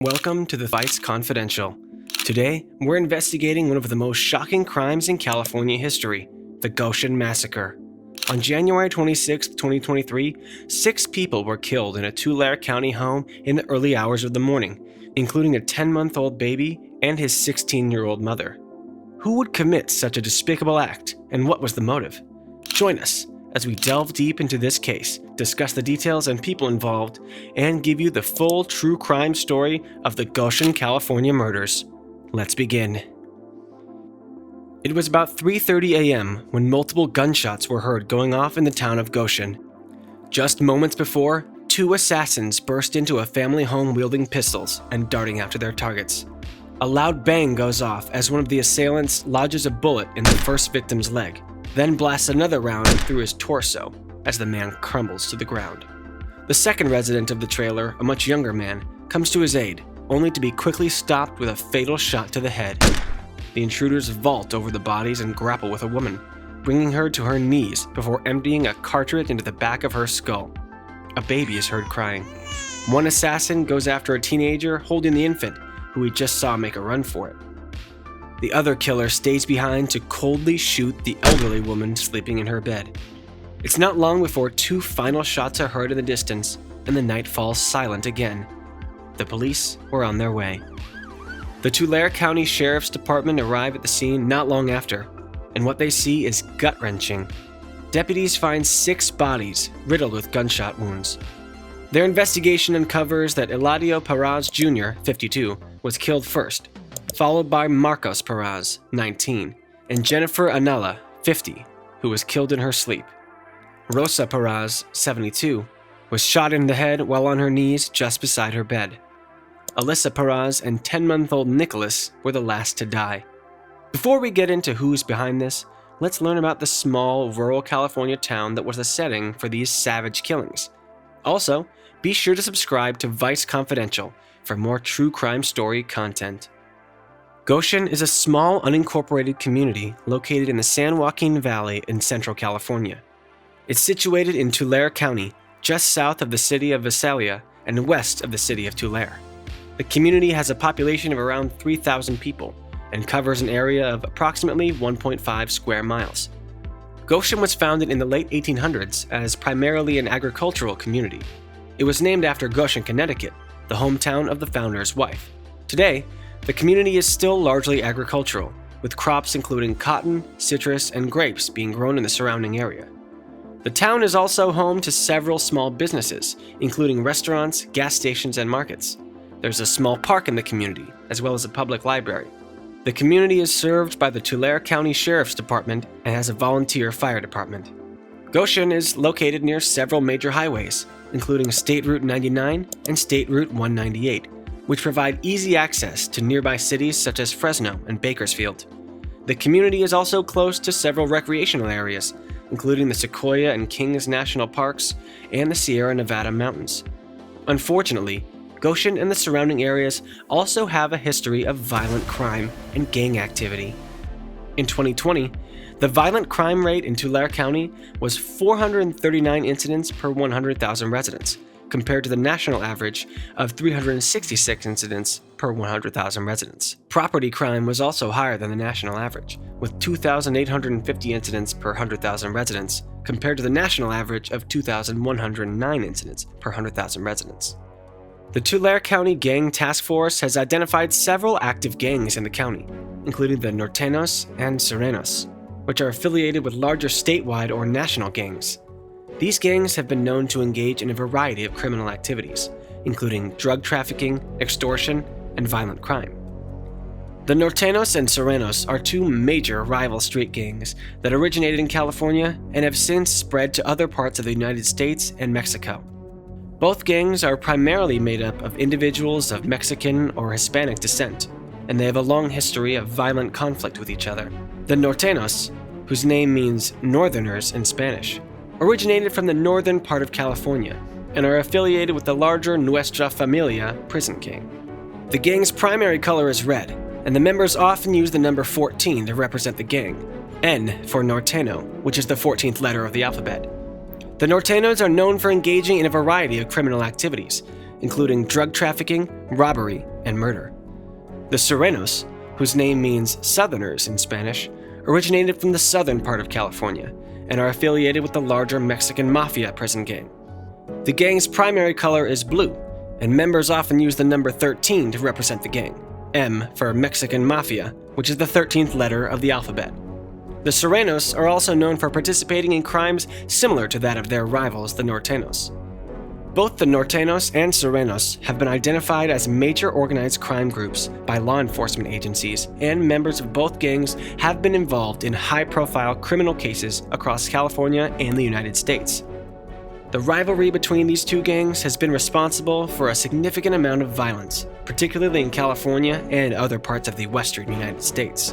Welcome to the Vice Confidential. Today, we're investigating one of the most shocking crimes in California history, the Goshen Massacre. On January 26, 2023, 6 people were killed in a Tulare County home in the early hours of the morning, including a 10-month-old baby and his 16-year-old mother. Who would commit such a despicable act, and what was the motive? Join us as we delve deep into this case, discuss the details and people involved, and give you the full true crime story of the Goshen, California murders. Let's begin. It was about 3:30 a.m. when multiple gunshots were heard going off in the town of Goshen. Just moments before, 2 assassins burst into a family home wielding pistols and darting after their targets. A loud bang goes off as one of the assailants lodges a bullet in the first victim's leg, then blasts another round through his torso as the man crumbles to the ground. The second resident of the trailer, a much younger man, comes to his aid, only to be quickly stopped with a fatal shot to the head. The intruders vault over the bodies and grapple with a woman, bringing her to her knees before emptying a cartridge into the back of her skull. A baby is heard crying. One assassin goes after a teenager holding the infant, who he just saw make a run for it. The other killer stays behind to coldly shoot the elderly woman sleeping in her bed. It's not long before 2 final shots are heard in the distance, and the night falls silent again. The police were on their way. The Tulare County Sheriff's Department arrive at the scene not long after, and what they see is gut-wrenching. Deputies find 6 bodies riddled with gunshot wounds. Their investigation uncovers that Eladio Parraza Jr., 52, was killed first, followed by Marcos Parraza, 19, and Jennifer Anala, 50, who was killed in her sleep. Rosa Parraza, 72, was shot in the head while on her knees just beside her bed. Alyssa Parraza and 10-month-old Nicholas were the last to die. Before we get into who's behind this, let's learn about the small, rural California town that was the setting for these savage killings. Also, be sure to subscribe to Vice Confidential for more true crime story content. Goshen is a small, unincorporated community located in the San Joaquin Valley in central California. It's situated in Tulare County, just south of the city of Visalia and west of the city of Tulare. The community has a population of around 3,000 people and covers an area of approximately 1.5 square miles. Goshen was founded in the late 1800s as primarily an agricultural community. It was named after Goshen, Connecticut, the hometown of the founder's wife. Today, the community is still largely agricultural, with crops including cotton, citrus, and grapes being grown in the surrounding area. The town is also home to several small businesses, including restaurants, gas stations, and markets. There's a small park in the community, as well as a public library. The community is served by the Tulare County Sheriff's Department and has a volunteer fire department. Goshen is located near several major highways, including State Route 99 and State Route 198, which provide easy access to nearby cities such as Fresno and Bakersfield. The community is also close to several recreational areas, including the Sequoia and Kings National Parks and the Sierra Nevada Mountains. Unfortunately, Goshen and the surrounding areas also have a history of violent crime and gang activity. In 2020, the violent crime rate in Tulare County was 439 incidents per 100,000 residents, compared to the national average of 366 incidents per 100,000 residents. Property crime was also higher than the national average, with 2,850 incidents per 100,000 residents, compared to the national average of 2,109 incidents per 100,000 residents. The Tulare County Gang Task Force has identified several active gangs in the county, including the Norteños and Serenos, which are affiliated with larger statewide or national gangs. These gangs have been known to engage in a variety of criminal activities, including drug trafficking, extortion, and violent crime. The Norteños and Serenos are 2 major rival street gangs that originated in California and have since spread to other parts of the United States and Mexico. Both gangs are primarily made up of individuals of Mexican or Hispanic descent, and they have a long history of violent conflict with each other. The Norteños, whose name means Northerners in Spanish, originated from the northern part of California and are affiliated with the larger Nuestra Familia prison gang. The gang's primary color is red, and the members often use the number 14 to represent the gang, N for Norteño, which is the 14th letter of the alphabet. The Norteños are known for engaging in a variety of criminal activities, including drug trafficking, robbery, and murder. The Sureños, whose name means Southerners in Spanish, originated from the southern part of California and are affiliated with the larger Mexican Mafia prison gang. The gang's primary color is blue, and members often use the number 13 to represent the gang, M for Mexican Mafia, which is the 13th letter of the alphabet. The Sureños are also known for participating in crimes similar to that of their rivals, the Norteños. Both the Norteños and Sureños have been identified as major organized crime groups by law enforcement agencies, and members of both gangs have been involved in high-profile criminal cases across California and the United States. The rivalry between these two gangs has been responsible for a significant amount of violence, particularly in California and other parts of the western United States.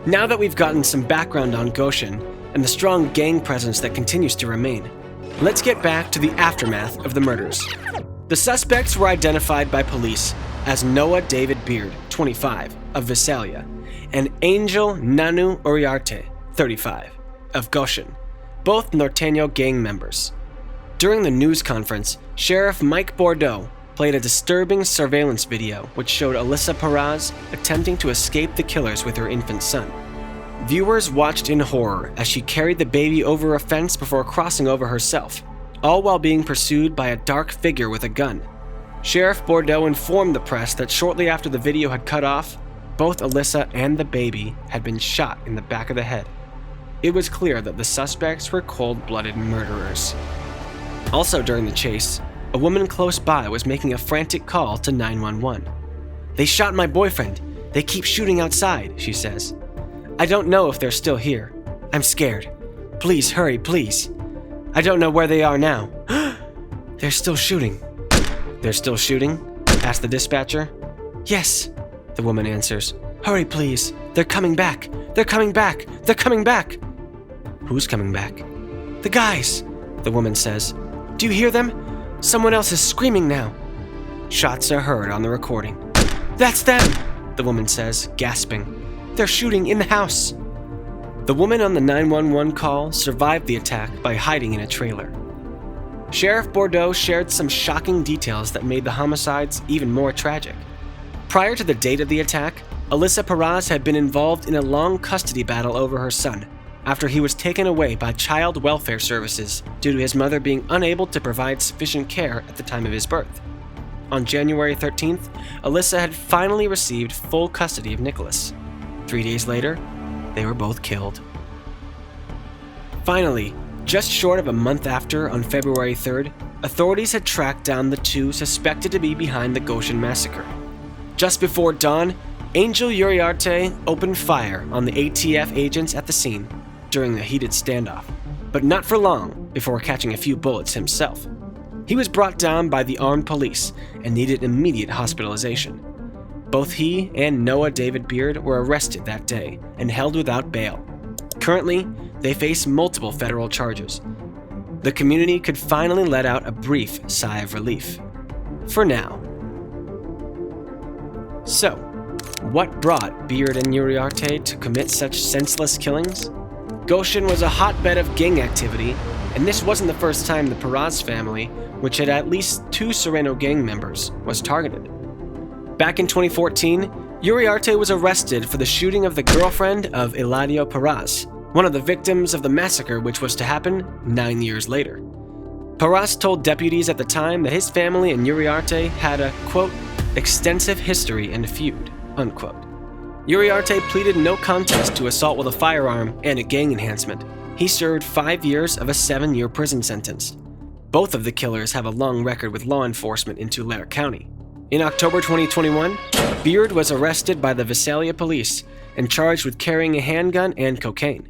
Now that we've gotten some background on Goshen and the strong gang presence that continues to remain, let's get back to the aftermath of the murders. The suspects were identified by police as Noah David Beard, 25, of Visalia, and Angel Nanu Uriarte, 35, of Goshen, both Norteño gang members. During the news conference, Sheriff Mike Bordeaux played a disturbing surveillance video which showed Alyssa Parraza attempting to escape the killers with her infant son. Viewers watched in horror as she carried the baby over a fence before crossing over herself, all while being pursued by a dark figure with a gun. Sheriff Bordeaux informed the press that shortly after the video had cut off, both Alyssa and the baby had been shot in the back of the head. It was clear that the suspects were cold-blooded murderers. Also during the chase, a woman close by was making a frantic call to 911. "They shot my boyfriend. They keep shooting outside," she says. "I don't know if they're still here. I'm scared. Please hurry, please. I don't know where they are now." "They're still shooting." "They're still shooting?" asked the dispatcher. "Yes," the woman answers. "Hurry, please. They're coming back. They're coming back. They're coming back." "Who's coming back?" "The guys," the woman says. "Do you hear them? Someone else is screaming now." Shots are heard on the recording. "That's them," the woman says, gasping. "They're shooting in the house." The woman on the 911 call survived the attack by hiding in a trailer. Sheriff Bordeaux shared some shocking details that made the homicides even more tragic. Prior to the date of the attack, Alyssa Parraza had been involved in a long custody battle over her son, after he was taken away by child welfare services due to his mother being unable to provide sufficient care at the time of his birth. On January 13th, Alyssa had finally received full custody of Nicholas. 3 days later, they were both killed. Finally, just short of a month after, on February 3rd, authorities had tracked down the two suspected to be behind the Goshen massacre. Just before dawn, Angel Uriarte opened fire on the ATF agents at the scene during a heated standoff, but not for long before catching a few bullets himself. He was brought down by the armed police and needed immediate hospitalization. Both he and Noah David Beard were arrested that day and held without bail. Currently, they face multiple federal charges. The community could finally let out a brief sigh of relief. For now. So, what brought Beard and Uriarte to commit such senseless killings? Goshen was a hotbed of gang activity, and this wasn't the first time the Parraza family, which had at least 2 Sureño gang members, was targeted. Back in 2014, Uriarte was arrested for the shooting of the girlfriend of Eladio Parraza, one of the victims of the massacre which was to happen 9 years later. Parraza told deputies at the time that his family and Uriarte had a, quote, extensive history and feud, unquote. Uriarte pleaded no contest to assault with a firearm and a gang enhancement. He served 5 years of a 7-year prison sentence. Both of the killers have a long record with law enforcement in Tulare County. In October 2021, Beard was arrested by the Visalia police and charged with carrying a handgun and cocaine.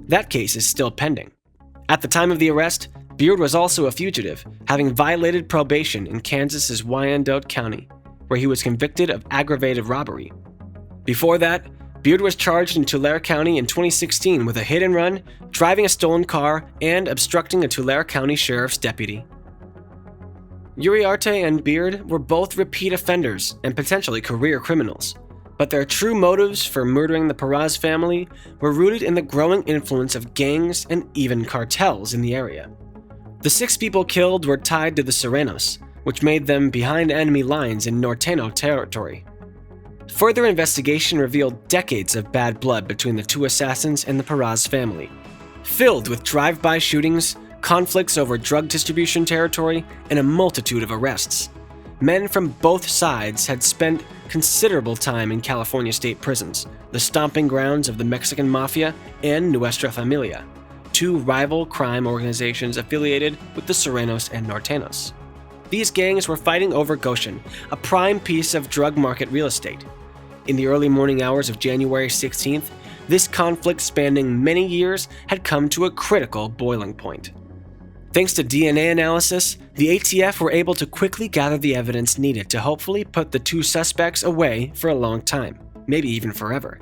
That case is still pending. At the time of the arrest, Beard was also a fugitive, having violated probation in Kansas's Wyandotte County, where he was convicted of aggravated robbery. Before that, Beard was charged in Tulare County in 2016 with a hit and run, driving a stolen car, and obstructing a Tulare County sheriff's deputy. Uriarte and Beard were both repeat offenders and potentially career criminals, but their true motives for murdering the Parraza family were rooted in the growing influence of gangs and even cartels in the area. The 6 people killed were tied to the Sureños, which made them behind enemy lines in Norteno territory. Further investigation revealed decades of bad blood between the two assassins and the Parraza family, filled with drive-by shootings, conflicts over drug distribution territory, and a multitude of arrests. Men from both sides had spent considerable time in California state prisons, the stomping grounds of the Mexican Mafia and Nuestra Familia, two rival crime organizations affiliated with the Serranos and Nortenos. These gangs were fighting over Goshen, a prime piece of drug market real estate. In the early morning hours of January 16th, this conflict spanning many years had come to a critical boiling point. Thanks to DNA analysis, the ATF were able to quickly gather the evidence needed to hopefully put the two suspects away for a long time, maybe even forever.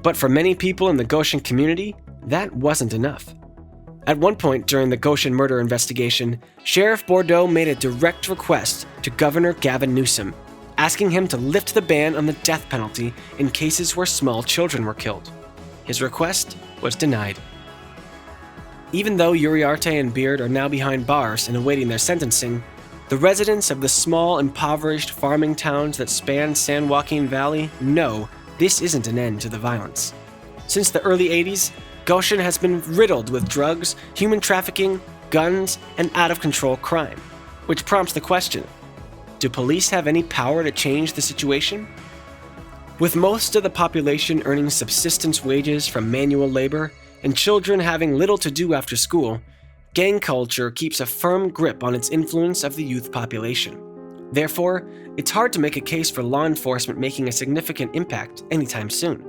But for many people in the Goshen community, that wasn't enough. At one point during the Goshen murder investigation, Sheriff Bordeaux made a direct request to Governor Gavin Newsom, asking him to lift the ban on the death penalty in cases where small children were killed. His request was denied. Even though Uriarte and Beard are now behind bars and awaiting their sentencing, the residents of the small, impoverished farming towns that span San Joaquin Valley know this isn't an end to the violence. Since the early 80s, Goshen has been riddled with drugs, human trafficking, guns, and out-of-control crime, which prompts the question, do police have any power to change the situation? With most of the population earning subsistence wages from manual labor and children having little to do after school, gang culture keeps a firm grip on its influence of the youth population. Therefore, it's hard to make a case for law enforcement making a significant impact anytime soon.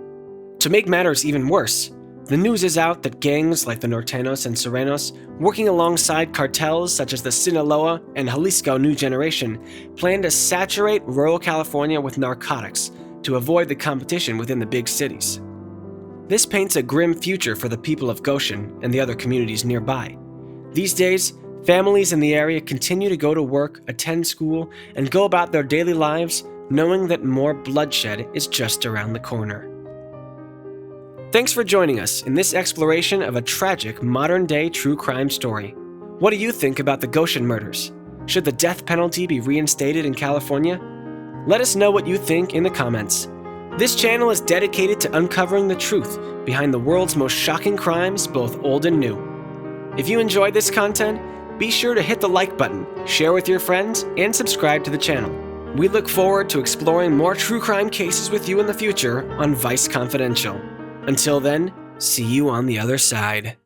To make matters even worse, the news is out that gangs like the Nortenos and Serranos, working alongside cartels such as the Sinaloa and Jalisco New Generation, plan to saturate rural California with narcotics to avoid the competition within the big cities. This paints a grim future for the people of Goshen and the other communities nearby. These days, families in the area continue to go to work, attend school, and go about their daily lives knowing that more bloodshed is just around the corner. Thanks for joining us in this exploration of a tragic modern-day true crime story. What do you think about the Goshen murders? Should the death penalty be reinstated in California? Let us know what you think in the comments. This channel is dedicated to uncovering the truth behind the world's most shocking crimes, both old and new. If you enjoyed this content, be sure to hit the like button, share with your friends, and subscribe to the channel. We look forward to exploring more true crime cases with you in the future on Vice Confidential. Until then, see you on the other side.